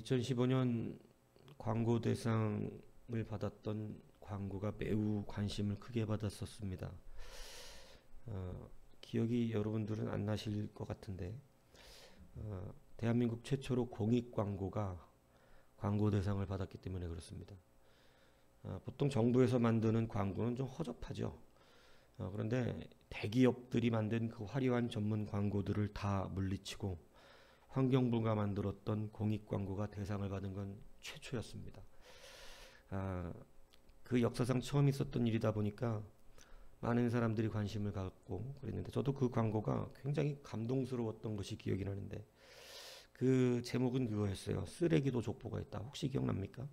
2015년 광고 대상을 받았던 광고가 매우 관심을 크게 받았었습니다. 기억이 여러분들은 안 나실 것 같은데 대한민국 최초로 공익 광고가 광고 대상을 받았기 때문에 그렇습니다. 보통 정부에서 만드는 광고는 좀 허접하죠. 그런데 대기업들이 만든 그 화려한 전문 광고들을 다 물리치고 환경부가 만들었던 공익 광고가 대상을 받은 건 최초였습니다. 그 역사상 처음 있었던 일이다 보니까 많은 사람들이 관심을 갖고 그랬는데 저도 그 광고가 굉장히 감동스러웠던 것이 기억이 나는데 그 제목은 그거였어요. 쓰레기도 족보가 있다. 혹시 기억납니까?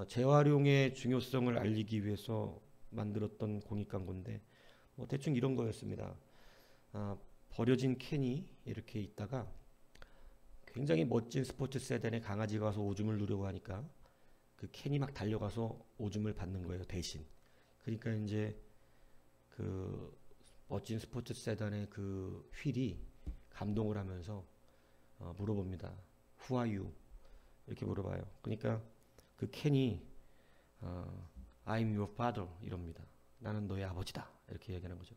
재활용의 중요성을 알리기 위해서 만들었던 공익 광고인데 뭐 대충 이런 거였습니다. 버려진 캔이 이렇게 있다가 굉장히 멋진 스포츠 세단에 강아지가 와서 오줌을 누려고 하니까 그 캔이 막 달려가서 오줌을 받는 거예요, 대신. 그러니까 이제 그 멋진 스포츠 세단의 그 휠이 감동을 하면서 물어봅니다. Who are you? 이렇게 물어봐요. 그러니까 그 캔이 I'm your father 이럽니다. 나는 너의 아버지다. 이렇게 얘기하는 거죠.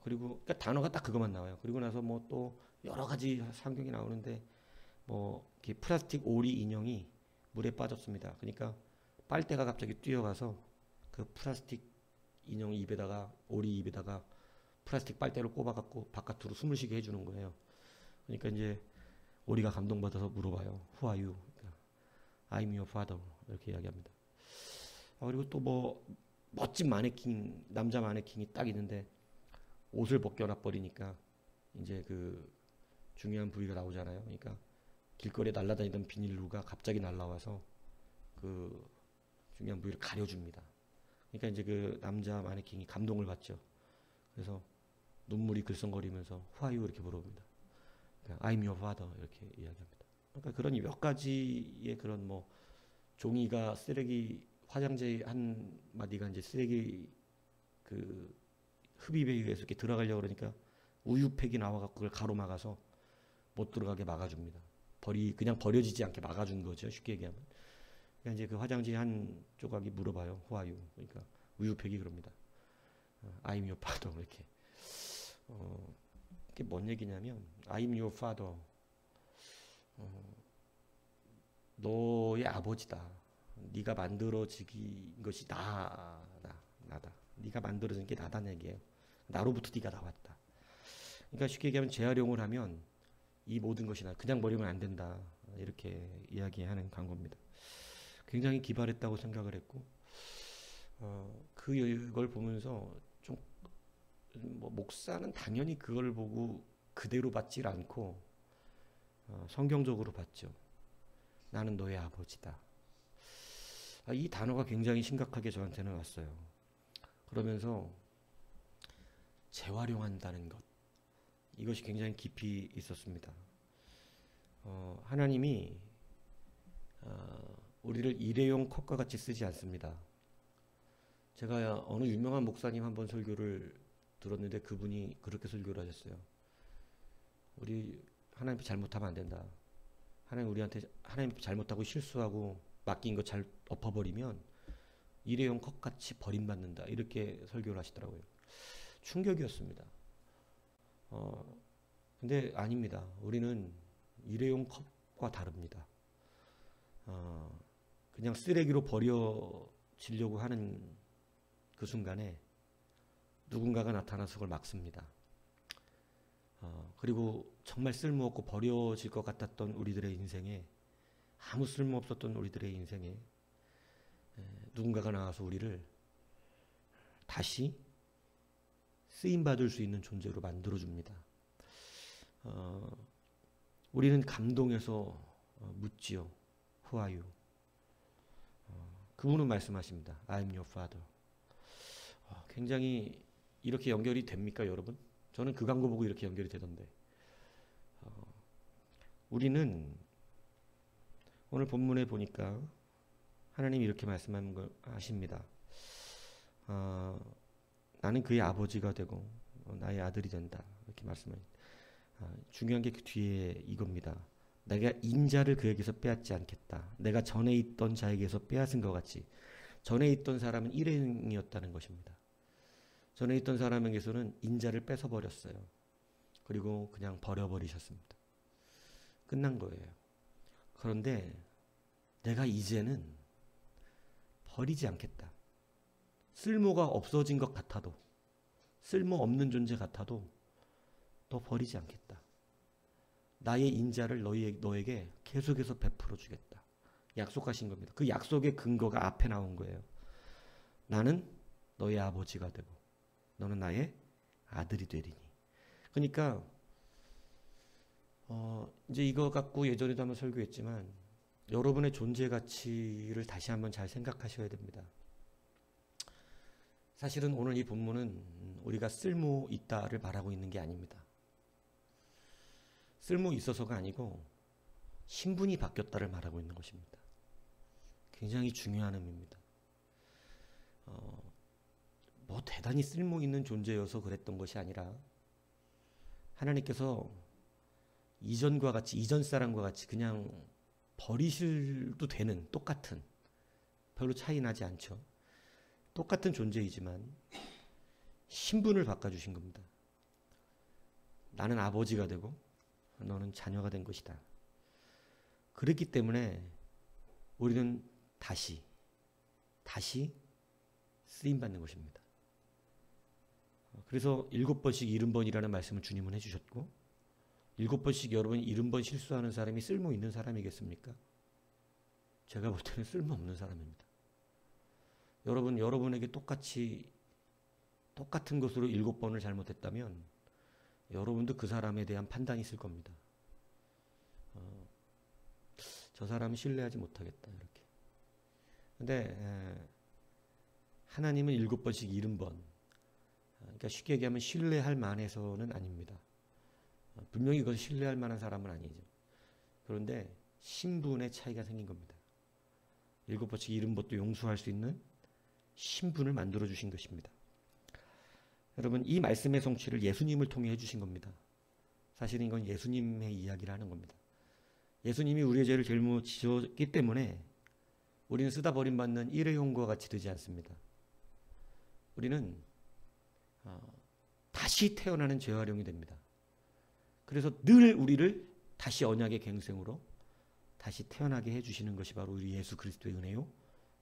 그리고 그러니까 단어가 딱 그것만 나와요. 그리고 나서 뭐 또 여러 가지 상경이 나오는데 뭐 이렇게 플라스틱 오리 인형이 물에 빠졌습니다. 그러니까 빨대가 갑자기 뛰어가서 그 플라스틱 인형 입에다가 오리 입에다가 플라스틱 빨대를 꼽아갖고 바깥으로 숨을 쉬게 해주는 거예요. 그러니까 이제 오리가 감동받아서 물어봐요. Who are you? 그러니까, I'm your father. 이렇게 이야기합니다. 그리고 또 뭐 멋진 마네킹, 남자 마네킹이 딱 있는데 옷을 벗겨놔 버리니까 이제 그 중요한 부위가 나오잖아요. 그러니까 길거리에 날아다니던 비닐루가 갑자기 날아와서 그 중요한 부위를 가려줍니다. 그러니까 이제 그 남자 마네킹이 감동을 받죠. 그래서 눈물이 글썽거리면서 Who are you? 이렇게 물어봅니다. 그러니까 I'm your father 이렇게 이야기합니다. 그러니까 그런 몇 가지의 그런 뭐 종이가 쓰레기 화장지 한 마디가 이제 쓰레기 그 흡입에 의해서 이렇게 들어가려고 그러니까 우유팩이 나와갖고 그걸 가로막아서 못 들어가게 막아줍니다. 그냥 버려지지 않게 막아준 거죠. 쉽게 얘기하면. 그러니까 이제 그 화장지 한 조각이 물어봐요. Who are you? 그러니까 우유팩이 그럽니다. I'm your father 이렇게. 이게 뭔 얘기냐면 I'm your father. 너의 아버지다. 네가 만들어지긴 것이 나다. 네가 만들어진 게 나다는 얘기예요. 나로부터 네가 나왔다. 그러니까 쉽게 얘기하면 재활용을 하면 이 모든 것이 그냥 버리면 안 된다. 이렇게 이야기하는 광고입니다. 굉장히 기발했다고 생각을 했고 그걸 보면서 좀 뭐 목사는 당연히 그걸 보고 그대로 받질 않고 성경적으로 봤죠. 나는 너의 아버지다. 이 단어가 굉장히 심각하게 저한테는 왔어요. 그러면서 재활용한다는 것, 이것이 굉장히 깊이 있었습니다. 하나님이 우리를 일회용 컵과 같이 쓰지 않습니다. 제가 어느 유명한 목사님 한번 설교를 들었는데 그분이 그렇게 설교를 하셨어요. 우리 하나님 잘못하면 안 된다. 하나님 우리한테 하나님 잘못하고 실수하고 맡긴 거 잘 엎어버리면 일회용 컵같이 버림받는다. 이렇게 설교를 하시더라고요. 충격이었습니다. 근데 아닙니다. 우리는 일회용 컵과 다릅니다. 그냥 쓰레기로 버려지려고 하는 그 순간에 누군가가 나타나서 그걸 막습니다. 그리고 정말 쓸모없고 버려질 것 같았던 우리들의 인생에 아무 쓸모없었던 우리들의 인생에 누군가가 나와서 우리를 다시 쓰임받을 수 있는 존재로 만들어줍니다. 우리는 감동해서 묻지요. Who are you? 그분은 말씀하십니다. I'm your father. 굉장히 이렇게 연결이 됩니까, 여러분? 저는 그 광고 보고 이렇게 연결이 되던데. 우리는 오늘 본문에 보니까 하나님이 이렇게 말씀하십니다. 나는 그의 아버지가 되고 나의 아들이 된다. 이렇게 말씀합니다. 중요한 게 그 뒤에 이겁니다. 내가 인자를 그에게서 빼앗지 않겠다. 내가 전에 있던 자에게서 빼앗은 것 같이. 전에 있던 사람은 일행이었다는 것입니다. 전에 있던 사람에게서는 인자를 뺏어버렸어요. 그리고 그냥 버려버리셨습니다. 끝난 거예요. 그런데 내가 이제는 버리지 않겠다. 쓸모가 없어진 것 같아도, 쓸모없는 존재 같아도 너 버리지 않겠다. 나의 인자를 너에게 계속해서 베풀어 주겠다. 약속하신 겁니다. 그 약속의 근거가 앞에 나온 거예요. 나는 너의 아버지가 되고 너는 나의 아들이 되리니. 그러니까 이제 이거 갖고 예전에도 한번 설교했지만 여러분의 존재 가치를 다시 한번 잘 생각하셔야 됩니다. 사실은 오늘 이 본문은 우리가 쓸모 있다를 말하고 있는 게 아닙니다. 쓸모 있어서가 아니고 신분이 바뀌었다를 말하고 있는 것입니다. 굉장히 중요한 의미입니다. 뭐 대단히 쓸모 있는 존재여서 그랬던 것이 아니라 하나님께서 이전과 같이, 이전 사람과 같이 그냥 버리실도 되는 똑같은, 별로 차이 나지 않죠. 똑같은 존재이지만 신분을 바꿔주신 겁니다. 나는 아버지가 되고 너는 자녀가 된 것이다. 그렇기 때문에 우리는 다시 쓰임받는 것입니다. 그래서 7번씩 70번이라는 말씀을 주님은 해주셨고 7번씩 여러분이 70번 실수하는 사람이 쓸모 있는 사람이겠습니까? 제가 볼 때는 쓸모없는 사람입니다. 여러분에게 똑같은 것으로 7번을 잘못했다면 여러분도 그 사람에 대한 판단이 있을 겁니다. 저 사람은 신뢰하지 못하겠다 이렇게. 근데 하나님은 7번씩 70번. 그러니까 쉽게 얘기하면 신뢰할 만해서는 아닙니다. 분명히 그것을 신뢰할 만한 사람은 아니죠. 그런데 신분의 차이가 생긴 겁니다. 7번씩 70번도 용서할 수 있는 신분을 만들어 주신 것입니다. 여러분, 이 말씀의 성취를 예수님을 통해 해주신 겁니다. 사실은 이건 예수님의 이야기를 하는 겁니다. 예수님이 우리의 죄를 짊어지셨기 때문에 우리는 쓰다 버림받는 일회용과 같이 되지 않습니다. 우리는 다시 태어나는 재활용이 됩니다. 그래서 늘 우리를 다시 언약의 갱생으로 다시 태어나게 해주시는 것이 바로 우리 예수 그리스도의 은혜요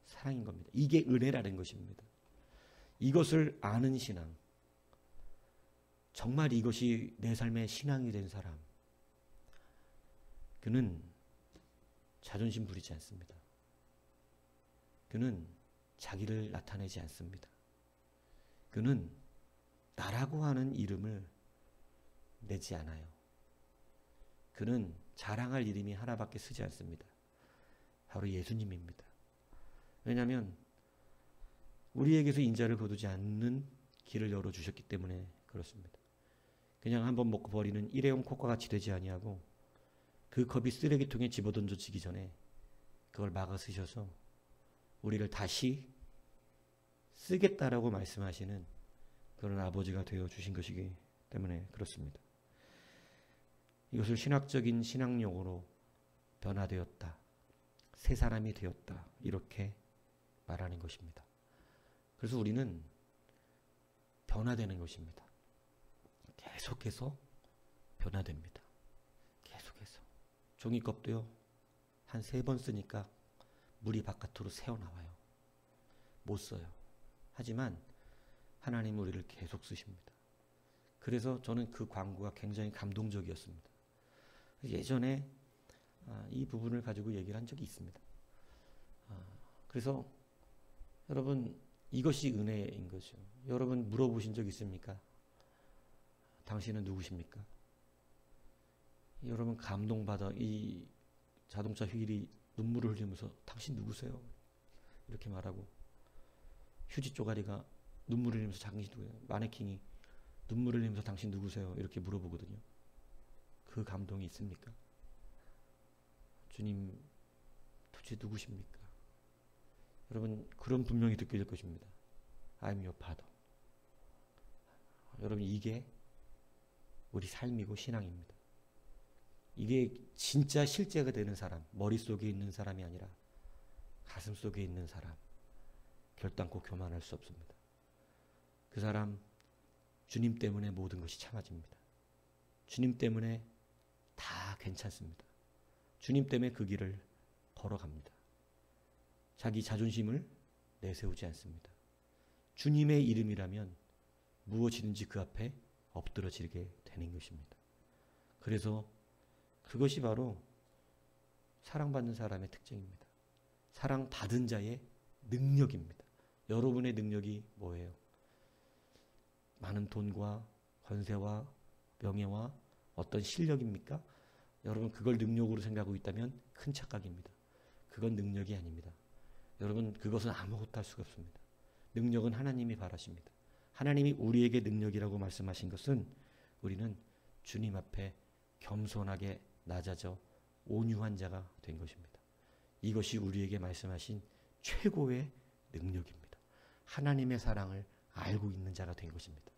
사랑인 겁니다. 이게 은혜라는 것입니다. 이것을 아는 신앙, 정말 이것이 내 삶의 신앙이 된 사람, 그는 자존심 부리지 않습니다. 그는 자기를 나타내지 않습니다. 그는 나라고 하는 이름을 내지 않아요. 그는 자랑할 이름이 하나밖에 쓰지 않습니다. 바로 예수님입니다. 왜냐하면 우리에게서 인자를 거두지 않는 길을 열어주셨기 때문에 그렇습니다. 그냥 한번 먹고 버리는 일회용 컵과 같이 되지 아니하고 그 컵이 쓰레기통에 집어던져지기 전에 그걸 막아 쓰셔서 우리를 다시 쓰겠다라고 말씀하시는 그런 아버지가 되어주신 것이기 때문에 그렇습니다. 이것을 신학적인 신앙용어로 변화되었다, 새 사람이 되었다 이렇게 말하는 것입니다. 그래서 우리는 변화되는 것입니다. 계속해서 변화됩니다. 계속해서. 종이컵도요, 한 3번 쓰니까 물이 바깥으로 새어나와요. 못 써요. 하지만 하나님은 우리를 계속 쓰십니다. 그래서 저는 그 광고가 굉장히 감동적이었습니다. 예전에 이 부분을 가지고 얘기를 한 적이 있습니다. 그래서 여러분, 이것이 은혜인 거죠. 여러분 물어보신 적 있습니까? 당신은 누구십니까? 여러분 감동받아 이 자동차 휠이 눈물을 흘리면서 당신 누구세요? 이렇게 말하고, 휴지 쪼가리가 눈물을 흘리면서 당신 누구예요? 마네킹이 눈물을 흘리면서 당신 누구세요? 이렇게 물어보거든요. 그 감동이 있습니까? 주님 도대체 누구십니까? 여러분 그런 분명히 느껴질 것입니다. I'm your father. 여러분 이게 우리 삶이고 신앙입니다. 이게 진짜 실제가 되는 사람, 머릿속에 있는 사람이 아니라 가슴 속에 있는 사람, 결단코 교만할 수 없습니다. 그 사람 주님 때문에 모든 것이 참아집니다. 주님 때문에 다 괜찮습니다. 주님 때문에 그 길을 걸어갑니다. 자기 자존심을 내세우지 않습니다. 주님의 이름이라면 무엇이든지 그 앞에 엎드러지게 되는 것입니다. 그래서 그것이 바로 사랑받는 사람의 특징입니다. 사랑받은 자의 능력입니다. 여러분의 능력이 뭐예요? 많은 돈과 권세와 명예와 어떤 실력입니까? 여러분 그걸 능력으로 생각하고 있다면 큰 착각입니다. 그건 능력이 아닙니다. 여러분 그것은 아무것도 할 수가 없습니다. 능력은 하나님이 바라십니다. 하나님이 우리에게 능력이라고 말씀하신 것은 우리는 주님 앞에 겸손하게 낮아져 온유한 자가 된 것입니다. 이것이 우리에게 말씀하신 최고의 능력입니다. 하나님의 사랑을 알고 있는 자가 된 것입니다.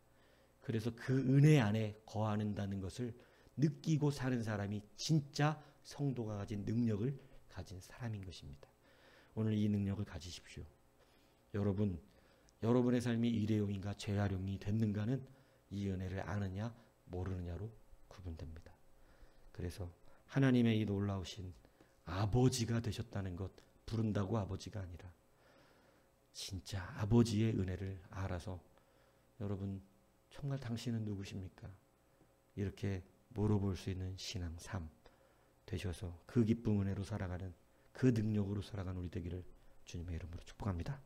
그래서 그 은혜 안에 거하는다는 것을 느끼고 사는 사람이 진짜 성도가 가진 능력을 가진 사람인 것입니다. 오늘 이 능력을 가지십시오. 여러분의 삶이 일회용인가 재활용이 됐는가는 이 은혜를 아느냐 모르느냐로 구분됩니다. 그래서 하나님의 이 놀라우신 아버지가 되셨다는 것, 부른다고 아버지가 아니라 진짜 아버지의 은혜를 알아서 여러분 정말 당신은 누구십니까? 이렇게 물어볼 수 있는 신앙 삶 되셔서 그 기쁨 은혜로 살아가는 그 능력으로 살아가는 우리 되기를 주님의 이름으로 축복합니다.